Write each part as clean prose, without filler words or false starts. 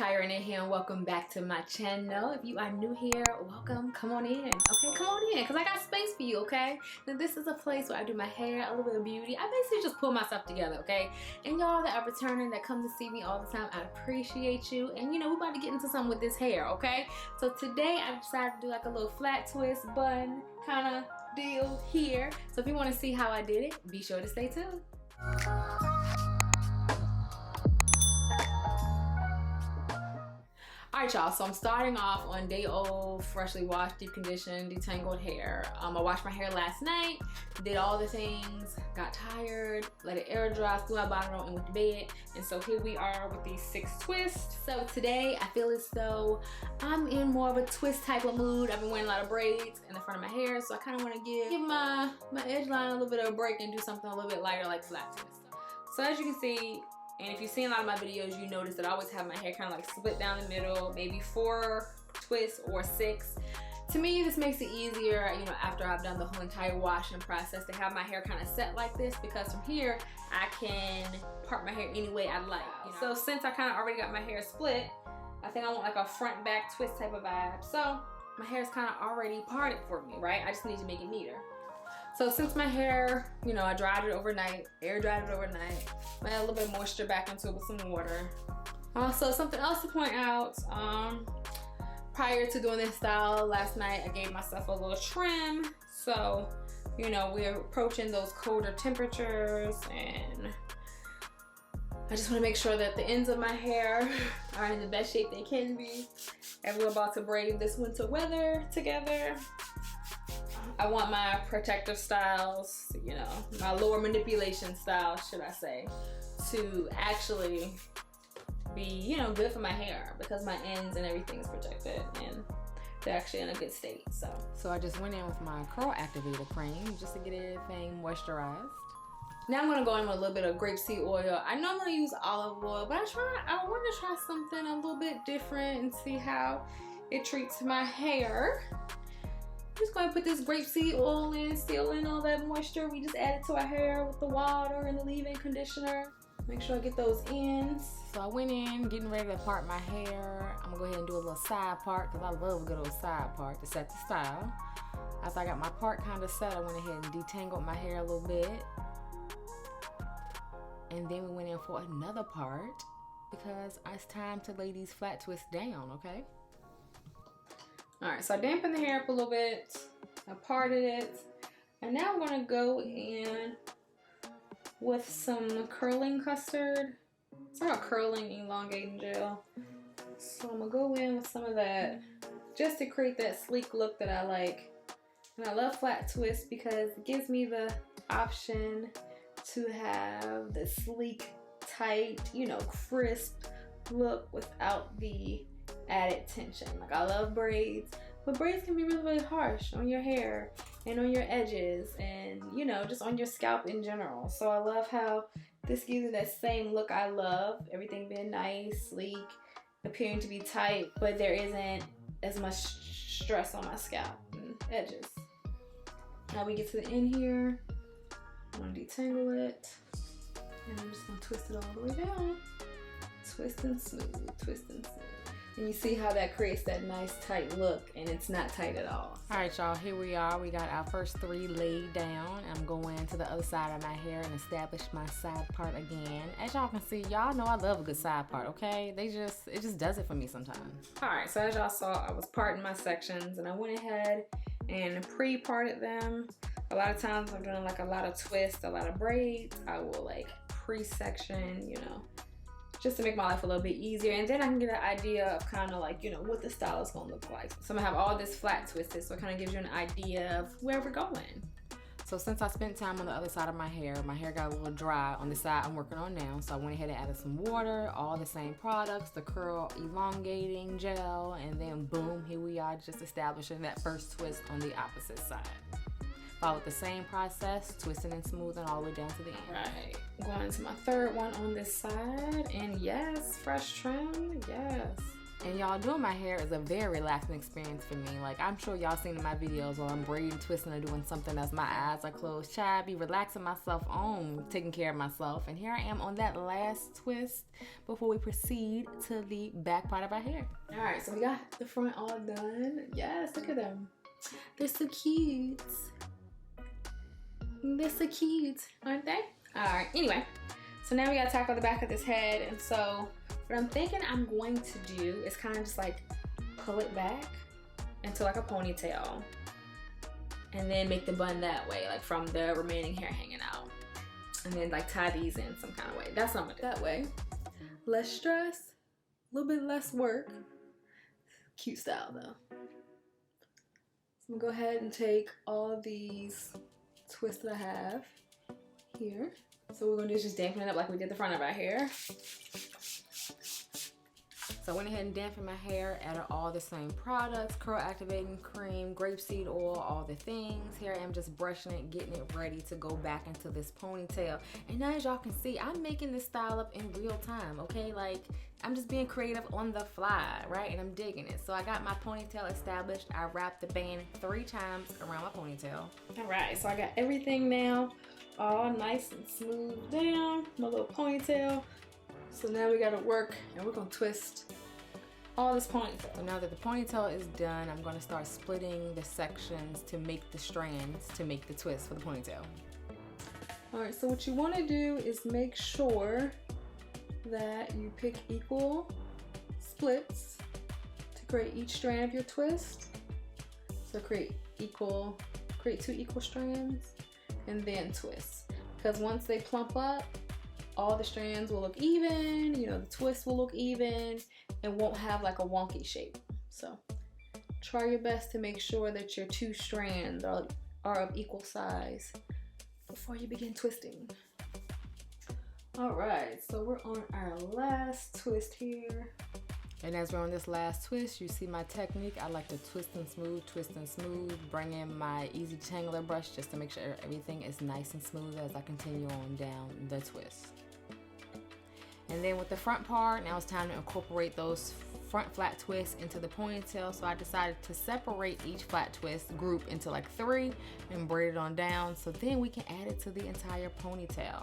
Rene here and welcome back to my channel. If you are new here, welcome. Come on in. Okay, come on in because I got space for you, okay? Now this is a place where I do my hair, a little bit of beauty. I basically just pull myself together, okay? And y'all that are returning, that come to see me all the time, I appreciate you. And you know, we're about to get into something with this hair, okay? So today I decided to do like a little flat twist bun kind of deal here. So if you want to see how I did it, be sure to stay tuned. Alright y'all, so I'm starting off on day old, freshly washed, deep conditioned, detangled hair. I washed my hair last night, did all the things, got tired, let it air dry, threw my bottom roll and went to bed. And so here we are with these 6 twists. So today I feel as though I'm in more of a twist type of mood. I've been wearing a lot of braids in the front of my hair, so I kind of want to give my edge line a little bit of a break and do something a little bit lighter like flat twist. So as you can see, and if you've seen a lot of my videos, you notice that I always have my hair kind of like split down the middle, maybe 4 twists or 6. To me, this makes it easier, you know, after I've done the whole entire washing process, to have my hair kind of set like this, because from here, I can part my hair any way I like. You know? So since I kind of already got my hair split, I think I want like a front back twist type of vibe. So my hair is kind of already parted for me, right? I just need to make it neater. So since my hair, you know, I dried it overnight, air dried it overnight, I add a little bit of moisture back into it with some water. Also, something else to point out, prior to doing this style last night, I gave myself a little trim. So, you know, we're approaching those colder temperatures, and I just want to make sure that the ends of my hair are in the best shape they can be. And we're about to brave this winter weather together. I want my protective styles, you know, my lower manipulation styles, should I say, to actually be, you know, good for my hair, because my ends and everything is protected and they're actually in a good state. So I just went in with my curl activator cream just to get everything moisturized. Now I'm gonna go in with a little bit of grapeseed oil. I normally use olive oil, but I want to try something a little bit different and see how it treats my hair. Just going to put this grapeseed oil in, seal in all that moisture we just added to our hair with the water and the leave-in conditioner. Make sure I get those ends. So I went in getting ready to part my hair. I'm gonna go ahead and do a little side part because I love a good old side part to set the style. After I got my part kind of set, I went ahead and detangled my hair a little bit. And then we went in for another part because it's time to lay these flat twists down, okay? Alright, so I dampened the hair up a little bit, I parted it, and now I'm going to go in with some curling custard. It's like a curling elongating gel. So I'm going to go in with some of that just to create that sleek look that I like. And I love flat twists because it gives me the option to have the sleek, tight, you know, crisp look without the added tension. Like, I love braids, but braids can be really, really harsh on your hair and on your edges and, you know, just on your scalp in general. So I love how this gives you that same look I love. Everything being nice, sleek, appearing to be tight, but there isn't as much stress on my scalp and edges. Now we get to the end here. I'm gonna detangle it, and I'm just gonna twist it all the way down. Twist and smooth, twist and smooth. And you see how that creates that nice tight look, and it's not tight at all. Alright y'all, here we are. We got our first 3 laid down. I'm going to the other side of my hair and establish my side part again. As y'all can see, y'all know I love a good side part, okay? It just does it for me sometimes. Alright, so as y'all saw, I was parting my sections, and I went ahead and pre-parted them. A lot of times I'm doing like a lot of twists, a lot of braids. I will like pre-section, you know, just to make my life a little bit easier, and then I can get an idea of kind of like, you know, what the style is gonna look like. So I'm gonna have all this flat twisted, so it kind of gives you an idea of where we're going. So since I spent time on the other side of my hair got a little dry on the side I'm working on now, so I went ahead and added some water, all the same products, the curl elongating gel, and then boom, here we are just establishing that first twist on the opposite side. Followed the same process, twisting and smoothing all the way down to the end. Right, going to my third one on this side, and yes, fresh trim, yes. And y'all, doing my hair is a very relaxing experience for me. Like, I'm sure y'all seen in my videos while I'm braiding, twisting, or doing something else, my eyes are closed. Child, be relaxing myself on, taking care of myself. And here I am on that last twist before we proceed to the back part of our hair. All right, so we got the front all done. Yes, look at them. They're so cute. They're so cute, aren't they? All right, anyway. So now we gotta tackle the back of this head. And so what I'm thinking I'm going to do is kind of just like pull it back into like a ponytail and then make the bun that way, like from the remaining hair hanging out. And then like tie these in some kind of way. That's what I'm gonna do. That way, less stress, a little bit less work. Cute style though. So I'm gonna go ahead and take all these twists that I have here. So what we're gonna do is just dampen it up like we did the front of our hair. So I went ahead and dampened my hair, added all the same products, curl activating cream, grapeseed oil, all the things. Here I am just brushing it, getting it ready to go back into this ponytail. And now as y'all can see, I'm making this style up in real time, okay? Like, I'm just being creative on the fly, right? And I'm digging it. So I got my ponytail established. I wrapped the band 3 times around my ponytail. All right, so I got everything now all nice and smooth down, my little ponytail. So now we gotta work and we're gonna twist all this ponytail. So now that the ponytail is done, I'm gonna start splitting the sections to make the strands to make the twist for the ponytail. All right, so what you wanna do is make sure that you pick equal splits to create each strand of your twist. So create 2 equal strands and then twist. Because once they plump up, all the strands will look even, you know, the twist will look even, and won't have like a wonky shape. So try your best to make sure that your 2 strands are of equal size before you begin twisting. All right, so we're on our last twist here. And as we're on this last twist, you see my technique. I like to twist and smooth, bring in my easy tangler brush just to make sure everything is nice and smooth as I continue on down the twist. And then with the front part, now it's time to incorporate those front flat twists into the ponytail. So I decided to separate each flat twist group into like 3 and braid it on down. So then we can add it to the entire ponytail.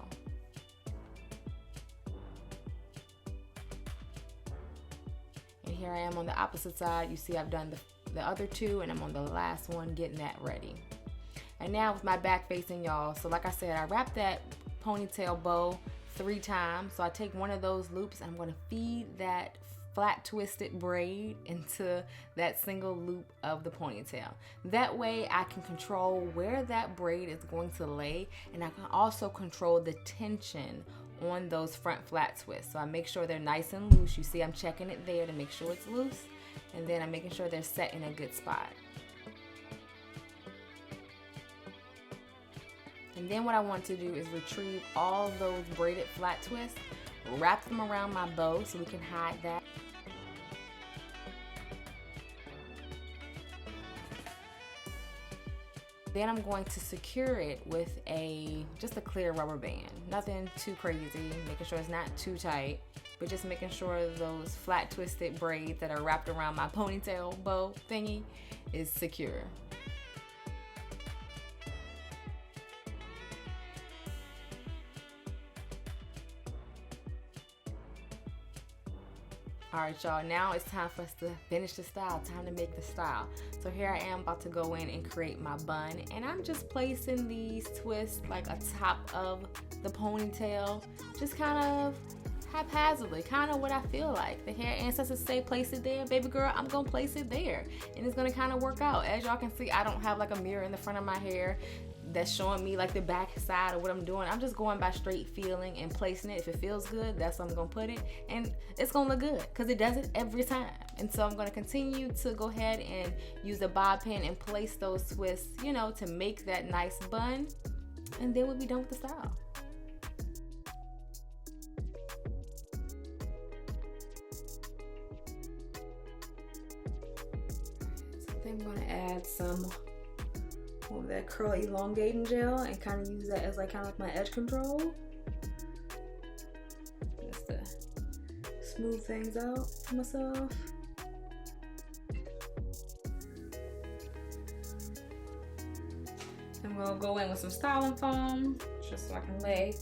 And here I am on the opposite side. You see I've done the other 2 and I'm on the last one getting that ready. And now with my back facing, y'all. So like I said, I wrapped that ponytail bow 3 times. So I take one of those loops and I'm going to feed that flat twisted braid into that single loop of the ponytail. That way I can control where that braid is going to lay, and I can also control the tension on those front flat twists. So I make sure they're nice and loose. You see I'm checking it there to make sure it's loose, and then I'm making sure they're set in a good spot. And then what I want to do is retrieve all those braided flat twists, wrap them around my bow so we can hide that. Then I'm going to secure it with just a clear rubber band. Nothing too crazy, making sure it's not too tight, but just making sure those flat twisted braids that are wrapped around my ponytail bow thingy is secure. All right, y'all, now it's time for us to finish the style, time to make the style. So here I am about to go in and create my bun, and I'm just placing these twists like atop of the ponytail, just kind of haphazardly, kind of what I feel like. The hair ancestors say place it there, baby girl, I'm gonna place it there, and it's gonna kind of work out. As y'all can see, I don't have like a mirror in the front of my hair that's showing me like the back side of what I'm doing. I'm just going by straight feeling and placing it. If it feels good, that's where I'm gonna put it, and it's gonna look good because it does it every time. And so I'm gonna continue to go ahead and use a bob pin and place those twists, you know, to make that nice bun, and then we'll be done with the style. So I think I'm gonna add some of that curl elongating gel and kind of use that as like kind of like my edge control, just to smooth things out for myself. We'll go in with some styling foam just so I can lay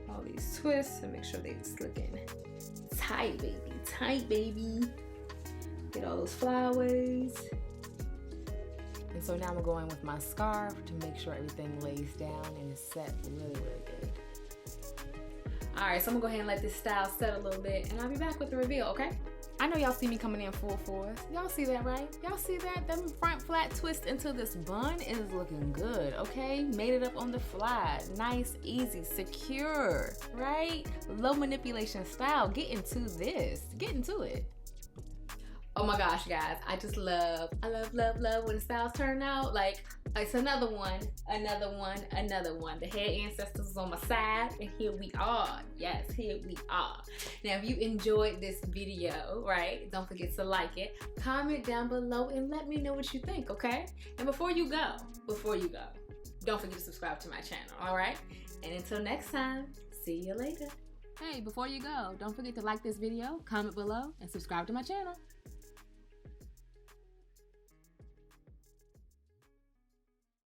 all these twists and make sure they just looking tight, baby. Tight, baby. Get all those flyaways. And so now I'm going with my scarf to make sure everything lays down and is set really, really good. All right, so I'm gonna go ahead and let this style set a little bit and I'll be back with the reveal, okay? I know y'all see me coming in full force. Y'all see that, right? Y'all see that? That front flat twist into this bun is looking good, okay? Made it up on the fly. Nice, easy, secure, right? Low manipulation style. Get into this. Get into it. Oh my gosh, guys, I love when the styles turn out. Like, it's another one. The head ancestors is on my side, and here we are. Yes, here we are. Now, if you enjoyed this video, right, don't forget to like it, comment down below, and let me know what you think, okay? And before you go, don't forget to subscribe to my channel, all right? And until next time, see you later. Hey, before you go, don't forget to like this video, comment below, and subscribe to my channel.